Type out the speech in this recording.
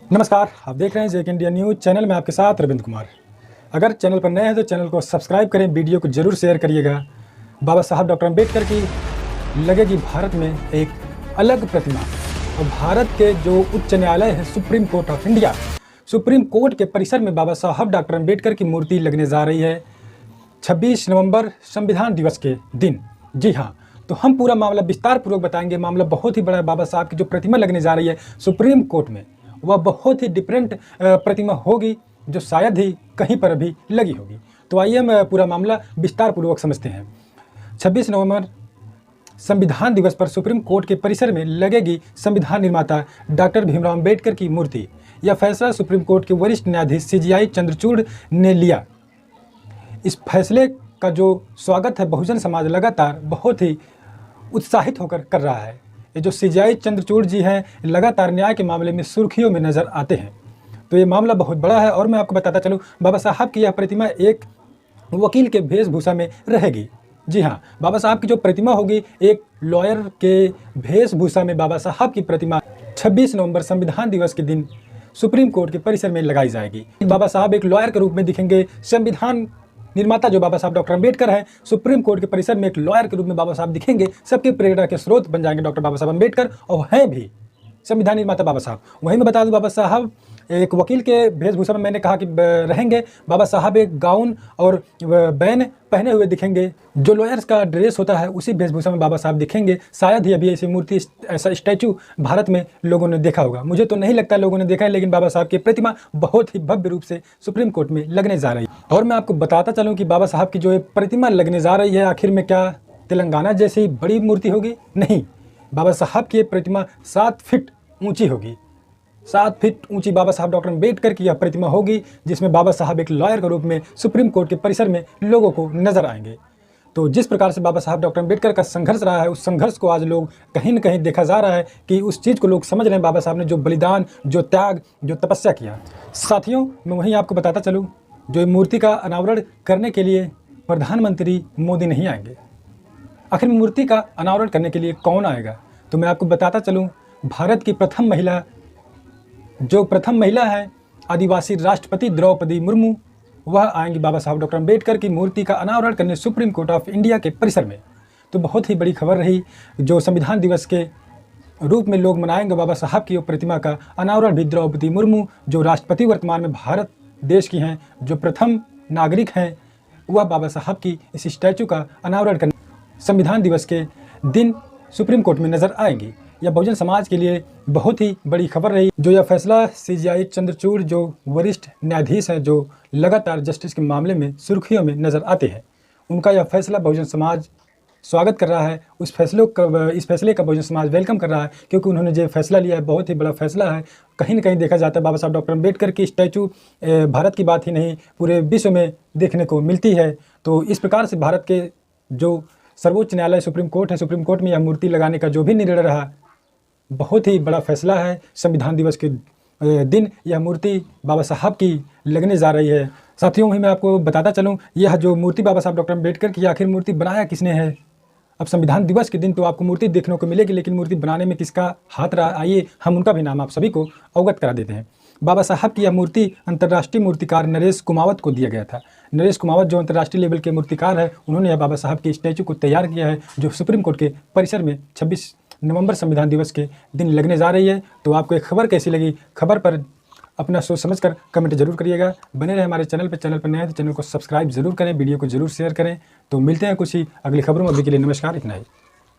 नमस्कार, आप देख रहे हैं जेके इंडिया न्यूज़ चैनल में आपके साथ रविंद्र कुमार। अगर चैनल पर नए हैं तो चैनल को सब्सक्राइब करें, वीडियो को जरूर शेयर करिएगा। बाबा साहब डॉक्टर अम्बेडकर की लगेगी भारत में एक अलग प्रतिमा। और भारत के जो उच्च न्यायालय है supreme court of India, supreme court के परिसर में बाबा साहब डॉक्टर अम्बेडकर की मूर्ति लगने जा रही है 26 नवंबर संविधान दिवस के दिन। जी हाँ, तो हम पूरा मामला विस्तार पूर्वक बताएंगे। मामला बहुत ही बड़ा है। बाबा साहब की जो प्रतिमा लगने जा रही है सुप्रीम कोर्ट में, वह बहुत ही डिफरेंट प्रतिमा होगी जो शायद ही कहीं पर अभी लगी होगी। तो आइए हम पूरा मामला विस्तार पूर्वक समझते हैं। 26 नवंबर संविधान दिवस पर सुप्रीम कोर्ट के परिसर में लगेगी संविधान निर्माता डॉक्टर भीमराव अम्बेडकर की मूर्ति। यह फैसला सुप्रीम कोर्ट के वरिष्ठ न्यायाधीश CJI चंद्रचूड़ ने लिया। इस फैसले का जो स्वागत है बहुजन समाज लगातार बहुत ही उत्साहित होकर कर रहा है। ये जो CJI चंद्रचूड़ जी हैं लगातार न्याय के मामले में सुर्खियों में नज़र आते हैं। तो ये मामला बहुत बड़ा है और मैं आपको बताता चलूँ, बाबा साहब की यह प्रतिमा एक वकील के वेशभूषा में रहेगी। जी हाँ, बाबा साहब की जो प्रतिमा होगी एक लॉयर के वेशभूषा में बाबा साहब की प्रतिमा 26 नवंबर संविधान दिवस के दिन सुप्रीम कोर्ट के परिसर में लगाई जाएगी। बाबा साहब एक लॉयर के रूप में दिखेंगे। संविधान निर्माता जो बाबा साहब डॉक्टर अम्बेडकर हैं, सुप्रीम कोर्ट के परिसर में एक लॉयर के रूप में बाबा साहब दिखेंगे। सबके प्रेरणा के स्रोत बन जाएंगे डॉक्टर बाबा साहब अम्बेडकर, और हैं भी संविधान निर्माता बाबा साहब। वहीं मैं बता दूं, बाबा साहब एक वकील के वेशभूषा में मैंने कहा कि रहेंगे। बाबा साहब एक गाउन और बैन पहने हुए दिखेंगे। जो लॉयर्स का ड्रेस होता है उसी वेशभूषा में बाबा साहब दिखेंगे। शायद ही अभी ऐसी मूर्ति, ऐसा स्टैचू भारत में लोगों ने देखा होगा। मुझे तो नहीं लगता लोगों ने देखा है, लेकिन बाबा साहब की प्रतिमा बहुत ही भव्य रूप से सुप्रीम कोर्ट में लगने जा रही है। और मैं आपको बताता चलूँ कि बाबा साहब की जो प्रतिमा लगने जा रही है, आखिर में क्या तेलंगाना जैसी बड़ी मूर्ति होगी? नहीं, बाबा साहब की प्रतिमा 7 फीट ऊंची होगी। 7 फीट ऊंची बाबा साहब डॉक्टर अम्बेडकर की यह प्रतिमा होगी, जिसमें बाबा साहब एक लॉयर के रूप में सुप्रीम कोर्ट के परिसर में लोगों को नजर आएंगे। तो जिस प्रकार से बाबा साहब डॉक्टर अम्बेडकर का संघर्ष रहा है, उस संघर्ष को आज लोग कहीं न कहीं देखा जा रहा है कि उस चीज़ को लोग समझ रहे हैं। बाबा साहब ने जो बलिदान, जो त्याग, जो तपस्या किया। साथियों, मैं वहीं आपको बताता चलूँ, जो मूर्ति का अनावरण करने के लिए प्रधानमंत्री मोदी नहीं आएंगे। आखिर मूर्ति का अनावरण करने के लिए कौन आएगा? तो मैं आपको बताता चलूँ, भारत की प्रथम महिला है आदिवासी राष्ट्रपति द्रौपदी मुर्मू, वह आएंगी बाबा साहब डॉक्टर अम्बेडकर की मूर्ति का अनावरण करने सुप्रीम कोर्ट ऑफ इंडिया के परिसर में। तो बहुत ही बड़ी खबर रही। जो संविधान दिवस के रूप में लोग मनाएंगे बाबा साहब की प्रतिमा का अनावरण भी द्रौपदी मुर्मू, जो राष्ट्रपति वर्तमान में भारत देश की हैं, जो प्रथम नागरिक हैं, वह बाबा साहब की इस स्टैचू का अनावरण करने संविधान दिवस के दिन सुप्रीम कोर्ट में नजर आएंगी। यह बहुजन समाज के लिए बहुत ही बड़ी खबर रही। जो यह फैसला CJI चंद्रचूड़, जो वरिष्ठ न्यायाधीश हैं, जो लगातार जस्टिस के मामले में सुर्खियों में नजर आते हैं, उनका यह फैसला बहुजन समाज स्वागत कर रहा है। इस फैसले का बहुजन समाज वेलकम कर रहा है, क्योंकि उन्होंने जो फैसला लिया है बहुत ही बड़ा फैसला है। कहीं न कहीं देखा जाता है बाबा साहब डॉक्टर अम्बेडकर की स्टैचू भारत की बात ही नहीं पूरे विश्व में देखने को मिलती है। तो इस प्रकार से भारत के जो सर्वोच्च न्यायालय सुप्रीम कोर्ट है, सुप्रीम कोर्ट में यह मूर्ति लगाने का जो भी निर्णय रहा, बहुत ही बड़ा फैसला है। संविधान दिवस के दिन यह मूर्ति बाबा साहब की लगने जा रही है। साथियों, वहीं मैं आपको बताता चलूँ, यह जो मूर्ति बाबा साहब डॉक्टर अम्बेडकर की, आखिर मूर्ति बनाया किसने है? अब संविधान दिवस के दिन तो आपको मूर्ति देखने को मिलेगी, लेकिन मूर्ति बनाने में किसका हाथ रहा, आइए हम उनका भी नाम आप सभी को अवगत करा देते हैं। बाबा साहब की यह मूर्ति अंतर्राष्ट्रीय मूर्तिकार नरेश कुमावत को दिया गया था। नरेश कुमावत जो अंतर्राष्ट्रीय लेवल के मूर्तिकार है, उन्होंने यह बाबा साहब की स्टैचू को तैयार किया है, जो सुप्रीम कोर्ट के परिसर में 26 नवंबर संविधान दिवस के दिन लगने जा रही है। तो आपको एक खबर कैसी लगी? खबर पर अपना सोच समझकर कमेंट जरूर करिएगा। बने रहे हमारे चैनल पर नए हैं तो चैनल को सब्सक्राइब जरूर करें, वीडियो को जरूर शेयर करें। तो मिलते हैं कुछ ही अगली खबरों में। अभी के लिए नमस्कार, इतना ही।